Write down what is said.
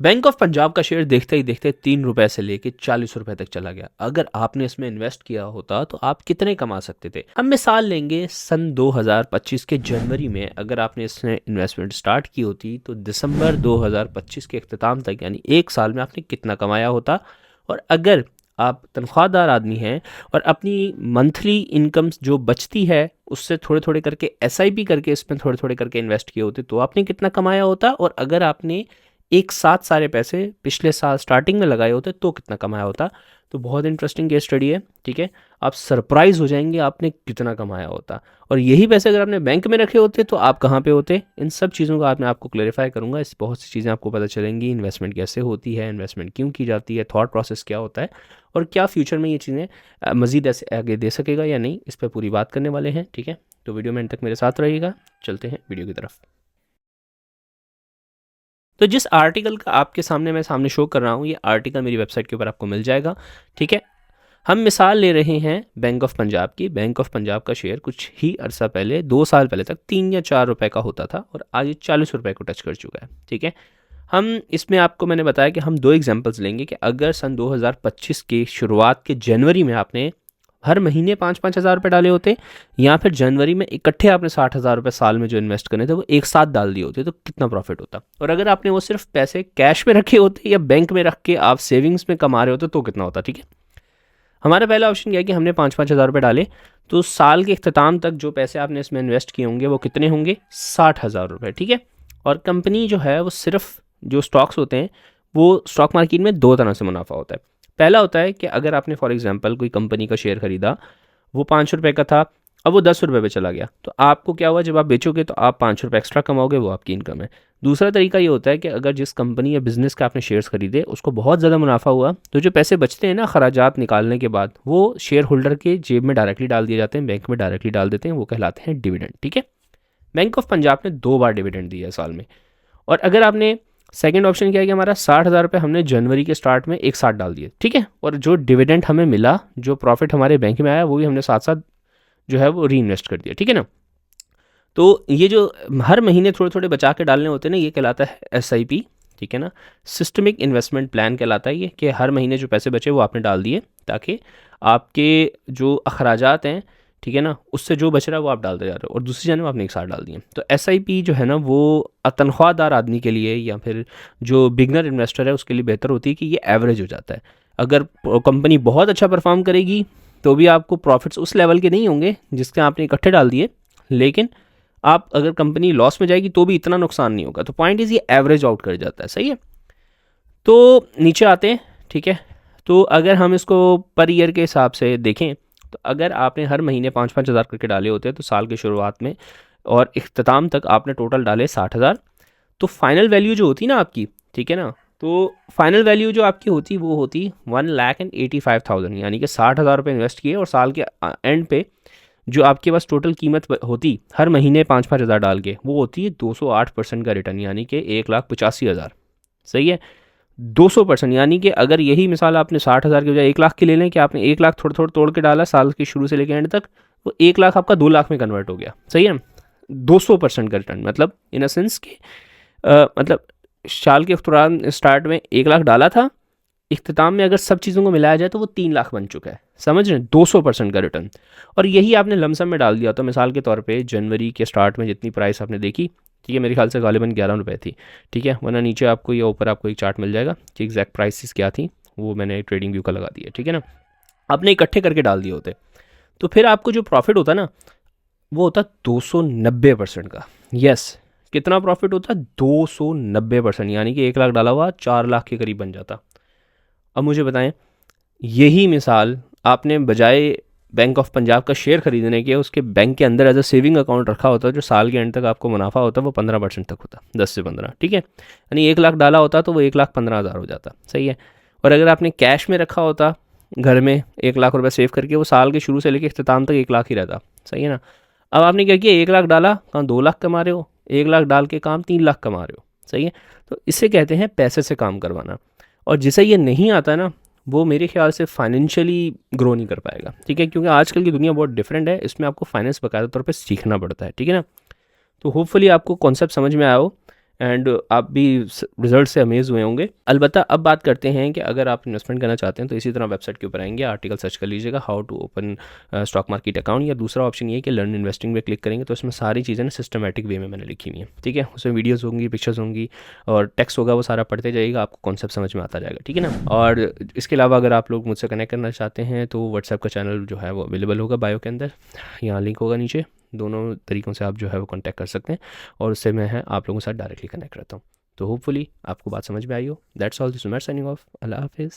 Bank of Punjab का share देखते ही देखते 3 रुपए से लेके 40 रुपए तक चला गया। अगर आपने इसमें इन्वेस्ट किया होता तो आप कितने कमा सकते थे? हम मिसाल लेंगे सन 2025 के जनवरी में अगर आपने इसमें इन्वेस्टमेंट स्टार्ट की होती तो दिसंबर 2025 के अख्ताम तक यानी 1 साल में आपने कितना कमाया होता। और अगर आप तनख्वाहदार आदमी हैं और अपनी मंथली इनकम जो बचती है उससे थोड़े थोड़े करके एसआईपी करके इसमें थोड़े थोड़े करके इन्वेस्ट किए होते तो आपने कितना कमाया होता। और अगर आपने एक साथ सारे पैसे पिछले साल स्टार्टिंग में लगाए होते तो कितना कमाया होता। तो बहुत इंटरेस्टिंग केस स्टडी है, ठीक है। आप सरप्राइज हो जाएंगे आपने कितना कमाया होता। और यही पैसे अगर आपने बैंक में रखे होते तो आप कहाँ पे होते। इन सब चीज़ों का आज मैं आपको क्लेरिफाई करूँगा। इस बहुत सी चीज़ें आपको पता चलेंगी, इन्वेस्टमेंट कैसे होती है, इन्वेस्टमेंट क्यों की जाती है, थॉट प्रोसेस क्या होता है और क्या फ्यूचर में ये चीज़ें मज़ीद ऐसे आगे दे सकेगा या नहीं, इस पर पूरी बात करने वाले हैं, ठीक है। तो वीडियो में एंड तक मेरे साथ रहिएगा। चलते हैं वीडियो की तरफ। तो जिस आर्टिकल का आपके सामने मैं शो कर रहा हूँ ये आर्टिकल मेरी वेबसाइट के ऊपर आपको मिल जाएगा, ठीक है। हम मिसाल ले रहे हैं बैंक ऑफ पंजाब की। बैंक ऑफ पंजाब का शेयर कुछ ही अरसा पहले 2 साल पहले तक 3 या 4 रुपए का होता था और आज ये 40 रुपए को टच कर चुका है, ठीक है। हम इसमें आपको मैंने बताया कि हम 2 एग्जांपल्स लेंगे कि अगर सन 2025 के शुरुआत के जनवरी में आपने हर महीने 5-5 हज़ार रुपये डाले होते या फिर जनवरी में इकट्ठे आपने 60,000 रुपये साल में जो इन्वेस्ट करने थे वो एक साथ डाल दिए होते तो कितना प्रॉफिट होता। और अगर आपने वो सिर्फ पैसे कैश में रखे होते या बैंक में रख के आप सेविंग्स में कमा रहे होते तो कितना होता, ठीक है। हमारा पहला ऑप्शन क्या है कि हमने 5-5 हज़ार रुपये डाले तो साल के अख्ताम तक जो पैसे आपने इसमें इन्वेस्ट किए होंगे वो कितने होंगे, 60,000 रुपये, ठीक है। और कंपनी जो है वो सिर्फ जो स्टॉक्स होते हैं वो स्टॉक मार्केट में 2 तरह से मुनाफा होता है। पहला होता है कि अगर आपने फॉर एग्जांपल कोई कंपनी का शेयर खरीदा, वो 5 रुपये का था, अब वो 10 रुपये पे चला गया तो आपको क्या हुआ, जब आप बेचोगे तो आप 5 रुपये एक्स्ट्रा कमाओगे, वो आपकी इनकम है। दूसरा तरीका ये होता है कि अगर जिस कंपनी या बिजनेस का आपने शेयर्स खरीदे उसको बहुत ज़्यादा मुनाफा हुआ तो जो पैसे बचते हैं ना खराजात निकालने के बाद वो शेयर होल्डर के जेब में डायरेक्टली डाल दिए जाते हैं, बैंक में डायरेक्टली डाल देते हैं, वो कहलाते हैं डिविडेंड, ठीक है। बैंक ऑफ पंजाब ने 2 बार डिविडेंड दिया है साल में। और अगर आपने सेकंड ऑप्शन क्या है कि हमारा 60,000 रुपये हमने जनवरी के स्टार्ट में एक साथ डाल दिए, ठीक है। और जो डिविडेंड हमें मिला, जो प्रॉफिट हमारे बैंक में आया वो भी हमने साथ साथ जो है वो री इन्वेस्ट कर दिया, ठीक है ना। तो ये जो हर महीने थोड़े थोड़े बचा के डालने होते हैं ना, ये कहलाता है एसआईपी, ठीक है ना। सिस्टमिक इन्वेस्टमेंट प्लान कहलाता है ये, कि हर महीने जो पैसे बचे वो आपने डाल दिए ताकि आपके जो अखराजात हैं, ठीक है ना, उससे जो बच रहा है वो आप डालते जा रहे हो और दूसरी जानब आपने एक साथ डाल दिए। तो एसआईपी जो है ना वो तनख्वाहदार आदमी के लिए या फिर जो बिगनर इन्वेस्टर है उसके लिए बेहतर होती है कि ये एवरेज हो जाता है। अगर कंपनी बहुत अच्छा परफॉर्म करेगी तो भी आपको प्रॉफिट्स उस लेवल के नहीं होंगे जिसके आपने इकट्ठे डाल दिए, लेकिन आप अगर कंपनी लॉस में जाएगी तो भी इतना नुकसान नहीं होगा। तो पॉइंट इज़ ये एवरेज आउट कर जाता है, सही है। तो नीचे आते हैं, ठीक है। तो अगर हम इसको पर ईयर के हिसाब से देखें तो अगर आपने हर महीने 5-5 हज़ार करके डाले होते हैं तो साल की शुरुआत में और इख्तिताम तक आपने टोटल डाले 60,000, तो फाइनल वैल्यू जो होती ना आपकी, ठीक है ना, तो फाइनल वैल्यू जो आपकी होती वो होती 1,85,000, यानी कि 60,000 रुपये इन्वेस्ट किए और साल के एंड पे जो आपके पास टोटल कीमत होती हर महीने 5-5 हज़ार डाल के वो होती है 208% का रिटर्न, यानी कि 1,85,000, सही है। 200%, यानी कि अगर यही मिसाल आपने 60,000 की बजाय 1 लाख की ले लें कि आपने 1 लाख थोड़ा थोड़ा तोड़ के डाला साल के शुरू से लेकर एंड तक, तो 1 लाख आपका 2 लाख में कन्वर्ट हो गया, सही है। 200% का रिटर्न मतलब इन अ सेंस कि मतलब साल के दौरान स्टार्ट में 1 लाख डाला था, इख्तिताम में अगर सब चीज़ों को मिलाया जाए तो वो 3 लाख बन चुका है, समझ रहे हैं। 200% का रिटर्न। और यही आपने लमसम में डाल दिया तो मिसाल के तौर पे जनवरी के स्टार्ट में जितनी प्राइस आपने देखी, ठीक है, मेरे ख्याल से गालिबन 11 रुपये थी, ठीक है, वरना नीचे आपको या ऊपर आपको एक चार्ट मिल जाएगा कि एग्जैक्ट प्राइसेस क्या थी, वो मैंने ट्रेडिंग व्यू का लगा दिया, ठीक है ना। आपने इकट्ठे करके डाल दिए होते तो फिर आपको जो प्रॉफिट होता ना वो होता 290% का। यस, कितना प्रॉफिट होता, 290%, यानी कि 1 लाख डाला हुआ 4 लाख के करीब बन जाता। अब मुझे बताएं, यही मिसाल आपने बजाय बैंक ऑफ पंजाब का शेयर खरीदने के उसके बैंक के अंदर एज अ सेविंग अकाउंट रखा होता जो साल के एंड तक आपको मुनाफा होता वो 15% तक होता, 10 से 15, ठीक है। यानी 1 लाख डाला होता तो वो 1,15,000 हो जाता, सही है। और अगर आपने कैश में रखा होता घर में 1 लाख रुपये सेव करके, वो साल के शुरू से लेकर अख्ताम तक 1 लाख ही रहता, सही है ना। अब आपने क्या किया, 1 लाख डाला, कहाँ 2 लाख कमा रहे हो, 1 लाख डाल के काम 3 लाख कमा रहे हो, सही है। तो इसे कहते हैं पैसे से काम करवाना। और जिसे ये नहीं आता ना वो मेरे ख्याल से फाइनेंशियली ग्रो नहीं कर पाएगा, ठीक है, क्योंकि आजकल की दुनिया बहुत डिफरेंट है, इसमें आपको फाइनेंस बाकायदा तौर पे सीखना पड़ता है, ठीक है ना। तो होपफुली आपको कॉन्सेप्ट समझ में आया हो। एंड आप भी रिजल्ट से अमेज़ हुए होंगे। अलबत्ता अब बात करते हैं कि अगर आप इन्वेस्टमेंट करना चाहते हैं तो इसी तरह वेबसाइट के ऊपर आएंगे, आर्टिकल सर्च कर लीजिएगा how to open stock market account, या दूसरा ऑप्शन ये है कि लर्न इन्वेस्टिंग पे क्लिक करेंगे तो इसमें सारी चीज़ें ना सिस्टमेटिक वे में मैंने लिखी हुई हैं, ठीक है। उसमें वीडियोज़ होंगी, पिक्चर्स होंगी और टेक्स्ट होगा, वो सारा पढ़ते जाइएगा, आपको कॉन्सेप्ट समझ में आता जाएगा, ठीक है ना। और इसके अलावा अगर आप लोग मुझसे कनेक्ट करना चाहते हैं तो व्हाट्सएप का चैनल जो है वो अवेलेबल होगा बायो के अंदर, यहाँ लिंक होगा नीचे, दोनों तरीक़ों से आप जो है वो कॉन्टैक्ट कर सकते हैं और उससे मैं है आप लोगों के साथ डायरेक्टली कनेक्ट रहता हूँ। तो होपफुली आपको बात समझ में आई हो। That's all, this Umar signing off. अल्लाह हाफिज़।